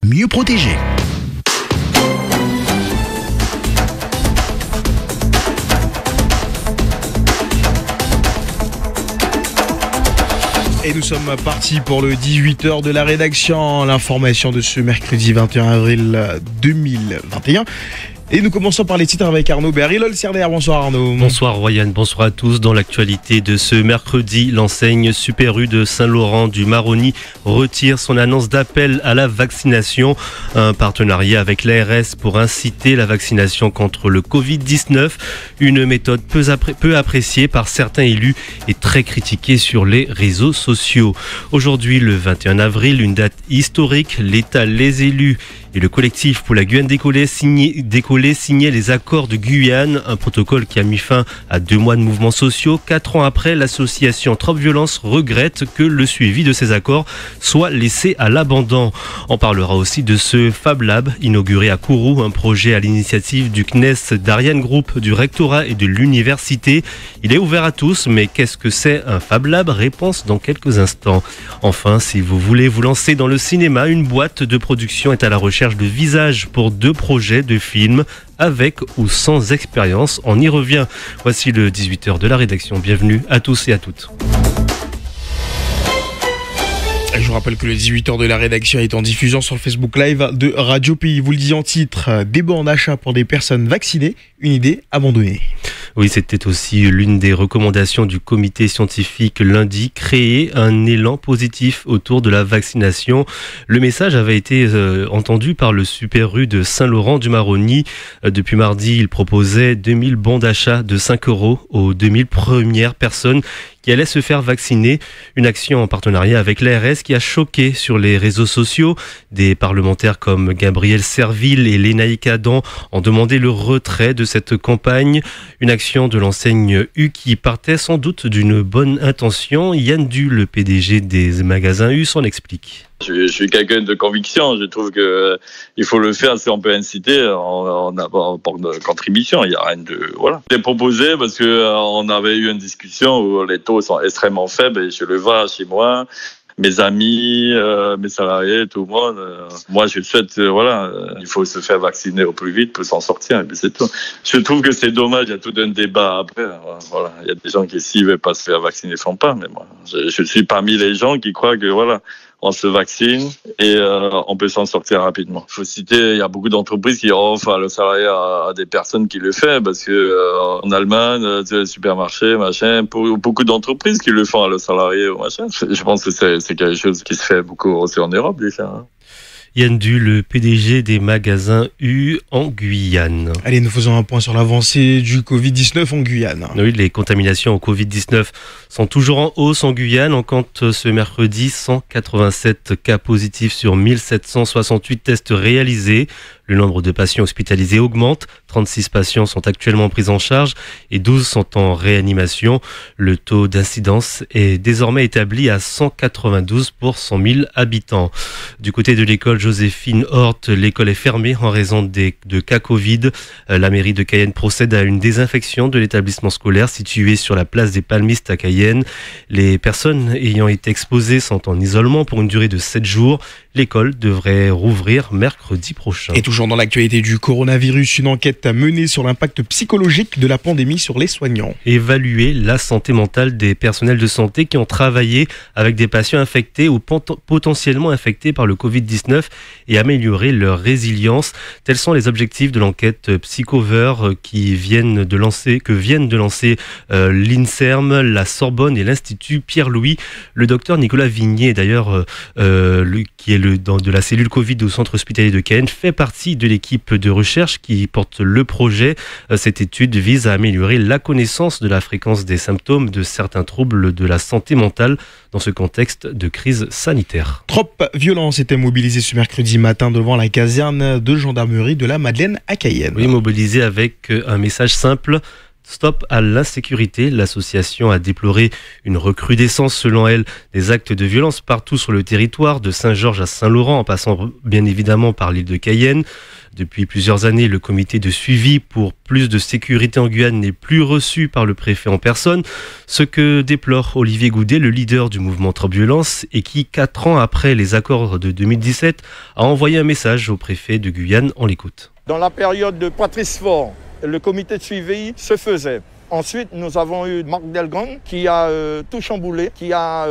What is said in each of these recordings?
mieux protégés. Et nous sommes partis pour le 18h de la rédaction. L'information de ce mercredi 21 avril 2021. Et nous commençons par les titres avec Arnaud Berry-Lolcerdaire. Bonsoir Arnaud. Bonsoir Royan, bonsoir à tous. Dans l'actualité de ce mercredi, l'enseigne Super U de Saint-Laurent du Maroni retire son annonce d'appel à la vaccination. Un partenariat avec l'ARS pour inciter la vaccination contre le Covid-19. Une méthode peu appréciée par certains élus et très critiquée sur les réseaux sociaux. Aujourd'hui, le 21 avril, une date historique, l'État, les élus et le collectif pour la Guyane décollée signaient les accords de Guyane, un protocole qui a mis fin à 2 mois de mouvements sociaux. 4 ans après, l'association Trop Violence regrette que le suivi de ces accords soit laissé à l'abandon. On parlera aussi de ce Fab Lab inauguré à Kourou, un projet à l'initiative du CNES, d'Ariane Group, du rectorat et de l'université. Il est ouvert à tous, mais qu'est-ce que c'est un Fab Lab? Réponse dans quelques instants. Enfin, si vous voulez vous lancer dans le cinéma, une boîte de production est à la recherche de visages pour 2 projets de films avec ou sans expérience. On y revient. Voici le 18h de la rédaction. Bienvenue à tous et à toutes. Je vous rappelle que le 18h de la rédaction est en diffusion sur le Facebook Live de Radio Pays. Vous le disiez en titre, des bons d'achat pour des personnes vaccinées, une idée abandonnée. Oui, c'était aussi l'une des recommandations du comité scientifique lundi, créer un élan positif autour de la vaccination. Le message avait été entendu par le Super U de Saint-Laurent du Maroni. Depuis mardi, il proposait 2000 bons d'achat de 5 € aux 2000 premières personnes qui allait se faire vacciner. Une action en partenariat avec l'ARS qui a choqué sur les réseaux sociaux. Des parlementaires comme Gabriel Serville et Lénaïque Adam ont demandé le retrait de cette campagne. Une action de l'enseigne U qui partait sans doute d'une bonne intention. Yann Du, le PDG des magasins U, s'en explique. Je suis quelqu'un de conviction. Je trouve que il faut le faire si on peut inciter en contribution. Il y a rien de C'est proposé parce que on avait eu une discussion où les taux sont extrêmement faibles et je le vois chez moi. Mes amis, mes salariés, tout le monde. Moi, je souhaite, il faut se faire vacciner au plus vite pour s'en sortir. Et puis c'est tout. Je trouve que c'est dommage. Il y a tout un débat après. Voilà, il y a des gens qui s'ils veulent pas se faire vacciner, font pas. Mais moi, je suis parmi les gens qui croient que on se vaccine et on peut s'en sortir rapidement. Il faut citer, il y a beaucoup d'entreprises qui offrent le salarié à des personnes qui le font parce que en Allemagne, les supermarchés, machin, pour beaucoup d'entreprises qui le font à le salarié ou machin. Je pense que c'est quelque chose qui se fait beaucoup aussi en Europe déjà. Yann Du, le PDG des magasins U en Guyane. Allez, nous faisons un point sur l'avancée du Covid-19 en Guyane. Oui, les contaminations au Covid-19 sont toujours en hausse en Guyane. On compte ce mercredi 187 cas positifs sur 1768 tests réalisés. Le nombre de patients hospitalisés augmente. 36 patients sont actuellement pris en charge et 12 sont en réanimation. Le taux d'incidence est désormais établi à 192 pour 100 000 habitants. Du côté de l'école Joséphine Hort, l'école est fermée en raison de cas Covid. La mairie de Cayenne procède à une désinfection de l'établissement scolaire situé sur la place des Palmistes à Cayenne. Les personnes ayant été exposées sont en isolement pour une durée de 7 jours. L'école devrait rouvrir mercredi prochain. Et toujours dans l'actualité du coronavirus, une enquête menée sur l'impact psychologique de la pandémie sur les soignants. Évaluer la santé mentale des personnels de santé qui ont travaillé avec des patients infectés ou potentiellement infectés par le Covid-19 et améliorer leur résilience. Tels sont les objectifs de l'enquête Psychover que viennent de lancer l'INSERM, la Sorbonne et l'Institut Pierre-Louis. Le docteur Nicolas Vignier, d'ailleurs, qui est de la cellule Covid au centre hospitalier de Cayenne, fait partie de l'équipe de recherche qui porte le projet. Cette étude vise à améliorer la connaissance de la fréquence des symptômes de certains troubles de la santé mentale dans ce contexte de crise sanitaire. Trop Violence était mobilisée ce mercredi matin devant la caserne de gendarmerie de la Madeleine à Cayenne. Oui, mobilisée avec un message simple: Stop à l'insécurité. L'association a déploré une recrudescence, selon elle, des actes de violence partout sur le territoire, de Saint-Georges à Saint-Laurent, en passant bien évidemment par l'île de Cayenne. Depuis plusieurs années, le comité de suivi pour plus de sécurité en Guyane n'est plus reçu par le préfet en personne, ce que déplore Olivier Goudet, le leader du mouvement Trop Violence, et qui, 4 ans après les accords de 2017, a envoyé un message au préfet de Guyane. On l'écoute. Dans la période de Patrice Faure, le comité de suivi se faisait. Ensuite, nous avons eu Marc Delgan qui a tout chamboulé, qui a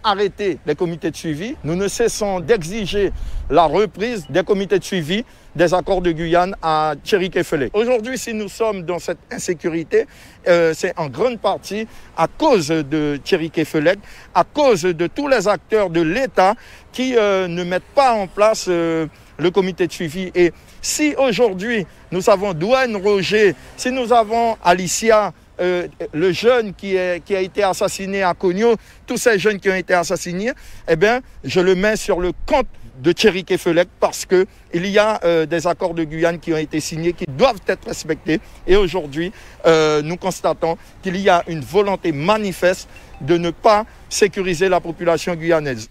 arrêté les comités de suivi. Nous ne cessons d'exiger la reprise des comités de suivi des accords de Guyane à Tchériquet-Felec. Aujourd'hui, si nous sommes dans cette insécurité, c'est en grande partie à cause de Tchériquet-Felec, à cause de tous les acteurs de l'État qui ne mettent pas en place le comité de suivi. Et si aujourd'hui, nous avons Douane Roger, si nous avons Alicia, le jeune qui a été assassiné à Cogno, tous ces jeunes qui ont été assassinés, eh bien, je le mets sur le compte de Tchériquet-Felec parce qu'il y a des accords de Guyane qui ont été signés, qui doivent être respectés. Et aujourd'hui, nous constatons qu'il y a une volonté manifeste de ne pas sécuriser la population guyanaise.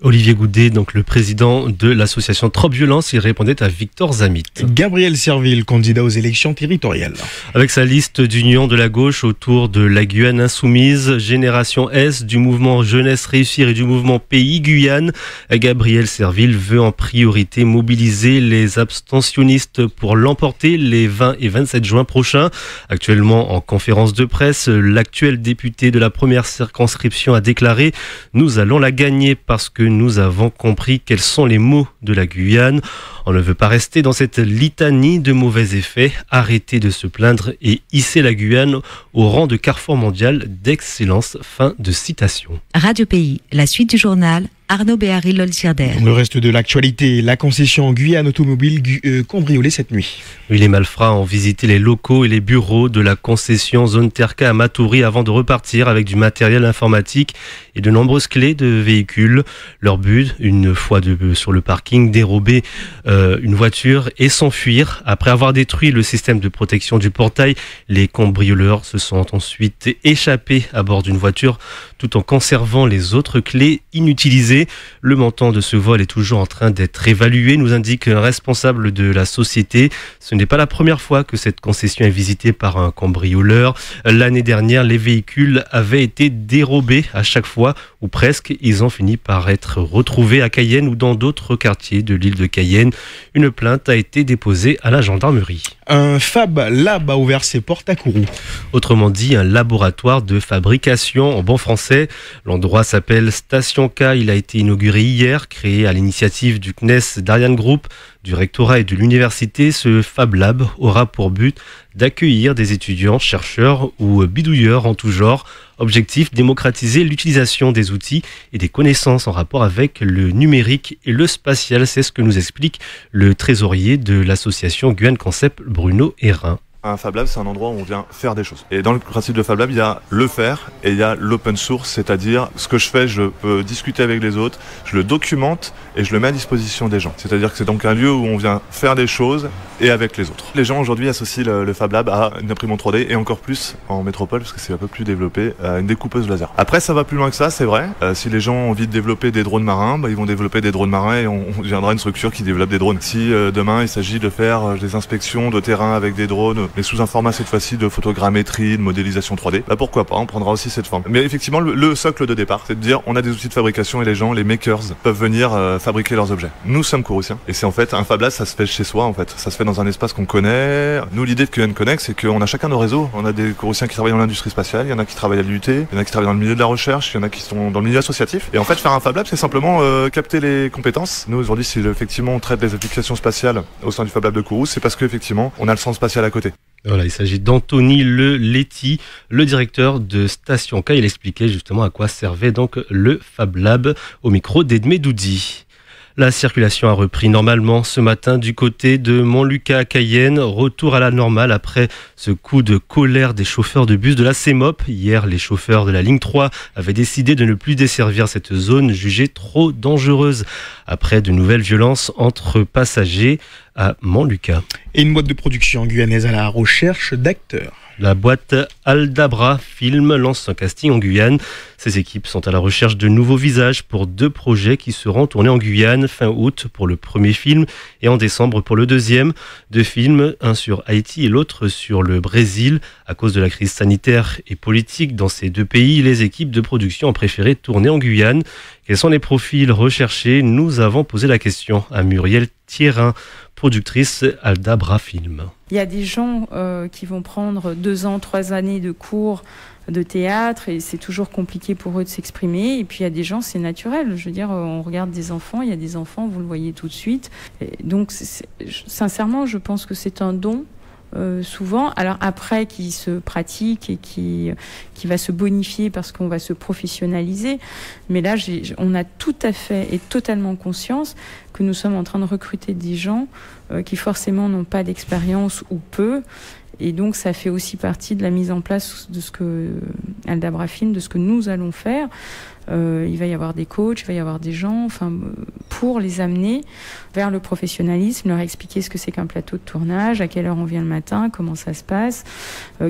Olivier Goudet, donc le président de l'association Trop Violence, il répondait à Victor Zamit. Gabriel Serville, candidat aux élections territoriales. Avec sa liste d'union de la gauche autour de la Guyane insoumise, Génération S, du mouvement Jeunesse Réussir et du mouvement Pays Guyane, Gabriel Serville veut en priorité mobiliser les abstentionnistes pour l'emporter les 20 et 27 juin prochains. Actuellement en conférence de presse, l'actuel député de la première circonscription a déclaré « Nous allons la gagner parce que nous avons compris quels sont les maux de la Guyane. On ne veut pas rester dans cette litanie de mauvais effets. Arrêter de se plaindre et hisser la Guyane au rang de carrefour mondial d'excellence. » Fin de citation. Radio Pays, la suite du journal. Arnaud Béhari, Lol-Sirder. Le reste de l'actualité, la concession en Guyane automobile cambriolée cette nuit. Oui, les malfrats ont visité les locaux et les bureaux de la concession Zone Terca à Matoury avant de repartir avec du matériel informatique et de nombreuses clés de véhicules. Leur but, une fois sur le parking, dérober une voiture et s'enfuir. Après avoir détruit le système de protection du portail, les cambrioleurs se sont ensuite échappés à bord d'une voiture tout en conservant les autres clés inutilisées. Le montant de ce vol est toujours en train d'être évalué, nous indique un responsable de la société. Ce n'est pas la première fois que cette concession est visitée par un cambrioleur. L'année dernière, les véhicules avaient été dérobés à chaque fois, ou presque. Ils ont fini par être retrouvés à Cayenne ou dans d'autres quartiers de l'île de Cayenne. Une plainte a été déposée à la gendarmerie. Un Fab Lab a ouvert ses portes à Kourou. Autrement dit, un laboratoire de fabrication en bon français. L'endroit s'appelle Station K. Il a été inauguré hier, créé à l'initiative du CNES d'Ariane Group, du rectorat et de l'université. Ce Fab Lab aura pour but d'accueillir des étudiants, chercheurs ou bidouilleurs en tout genre. Objectif, démocratiser l'utilisation des outils et des connaissances en rapport avec le numérique et le spatial. C'est ce que nous explique le trésorier de l'association Guyane Concept, Bruno Hérin. Un Fab Lab, c'est un endroit où on vient faire des choses. Et dans le principe de Fab Lab, il y a le faire et il y a l'open source, c'est-à-dire ce que je fais, je peux discuter avec les autres, je le documente et je le mets à disposition des gens. C'est-à-dire que c'est donc un lieu où on vient faire des choses et avec les autres. Les gens aujourd'hui associent le Fab Lab à une imprimante 3D et encore plus en métropole, parce que c'est un peu plus développé, à une découpeuse laser. Après, ça va plus loin que ça, c'est vrai. Si les gens ont envie de développer des drones marins, ils vont développer des drones marins et on deviendra une structure qui développe des drones. Si demain il s'agit de faire des inspections de terrain avec des drones, mais sous un format cette fois-ci de photogrammétrie, de modélisation 3D, pourquoi pas, on prendra aussi cette forme. Mais effectivement, le socle de départ, c'est de dire on a des outils de fabrication et les gens, les makers, peuvent venir fabriquer leurs objets. Nous sommes Kouroussiens et c'est en fait un Fab Lab, ça se fait chez soi en fait, ça se fait dans un espace qu'on connaît. Nous, l'idée de QN Connect, c'est qu'on a chacun nos réseaux. On a des Kouroussiens qui travaillent dans l'industrie spatiale, il y en a qui travaillent à l'UT, il y en a qui travaillent dans le milieu de la recherche, il y en a qui sont dans le milieu associatif. Et en fait, faire un Fab Lab, c'est simplement capter les compétences. Nous aujourd'hui, si effectivement on traite des applications spatiales au sein du Fab Lab de Kourou, c'est parce qu'effectivement on a le centre spatial à côté. Voilà, il s'agit d'Anthony Letti, le directeur de Station K. Il expliquait justement à quoi servait donc le Fab Lab au micro d'Edmé Doudi. La circulation a repris normalement ce matin du côté de Montlucas à Cayenne. Retour à la normale après ce coup de colère des chauffeurs de bus de la CEMOP. Hier, les chauffeurs de la ligne 3 avaient décidé de ne plus desservir cette zone jugée trop dangereuse après de nouvelles violences entre passagers à Montlucas. Et une boîte de production guyanaise à la recherche d'acteurs. La boîte Aldabra Film lance un casting en Guyane. Ses équipes sont à la recherche de nouveaux visages pour 2 projets qui seront tournés en Guyane fin août pour le premier film et en décembre pour le deuxième. 2 films, un sur Haïti et l'autre sur le Brésil. À cause de la crise sanitaire et politique dans ces 2 pays, les équipes de production ont préféré tourner en Guyane. Quels sont les profils recherchés? Nous avons posé la question à Muriel Thierin, productrice Aldabra Film. Il y a des gens qui vont prendre 2 ans, 3 années de cours de théâtre et c'est toujours compliqué pour eux de s'exprimer. Et puis il y a des gens, c'est naturel. Je veux dire, on regarde des enfants, il y a des enfants, vous le voyez tout de suite. Et donc, sincèrement, je pense que c'est un don. Souvent, alors après qui se pratique et qui va se bonifier parce qu'on va se professionnaliser, mais là on a tout à fait et totalement conscience que nous sommes en train de recruter des gens qui forcément n'ont pas d'expérience ou peu, et donc ça fait aussi partie de la mise en place de ce que Aldabra Film, de ce que nous allons faire. Il va y avoir des coachs, il va y avoir des gens, pour les amener vers le professionnalisme, leur expliquer ce que c'est qu'un plateau de tournage, à quelle heure on vient le matin, comment ça se passe,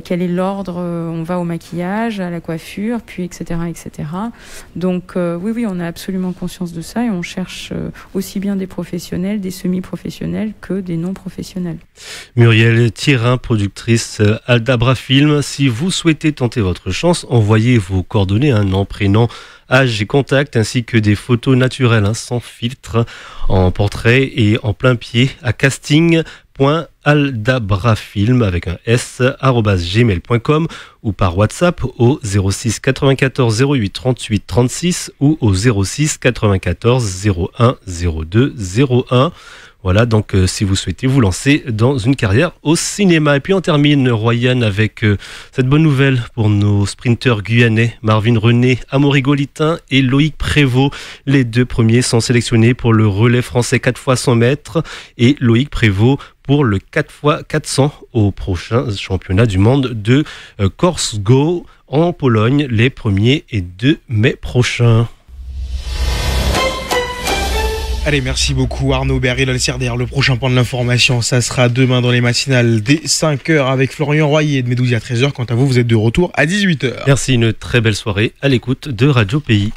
quel est l'ordre, on va au maquillage, à la coiffure, puis etc. etc. Donc oui, on a absolument conscience de ça et on cherche aussi bien des professionnels, des semi-professionnels que des non-professionnels. Muriel Thierin, productrice Aldabra Film. Si vous souhaitez tenter votre chance, envoyez vos coordonnées, nom, prénom, âge et contact, ainsi que des photos naturelles, sans filtre, en portrait et en plein pied à casting.aldabrafilm avec un s @gmail.com ou par WhatsApp au 06 94 08 38 36 ou au 06 94 01 02 01. Voilà, donc si vous souhaitez vous lancer dans une carrière au cinéma. Et puis on termine, Royan, avec cette bonne nouvelle pour nos sprinteurs guyanais, Marvin René, Amaury Golitin et Loïc Prévost. Les 2 premiers sont sélectionnés pour le relais français 4x100 mètres et Loïc Prévost pour le 4x400 au prochain championnat du monde de Korsgo en Pologne les 1er et 2 mai prochains. Allez, merci beaucoup Arnaud Berry-Lolcière. Le prochain point de l'information, ça sera demain dans les matinales dès 5h avec Florian Royer de Médouzi à 13h. Quant à vous, vous êtes de retour à 18h. Merci, une très belle soirée à l'écoute de Radio Pays.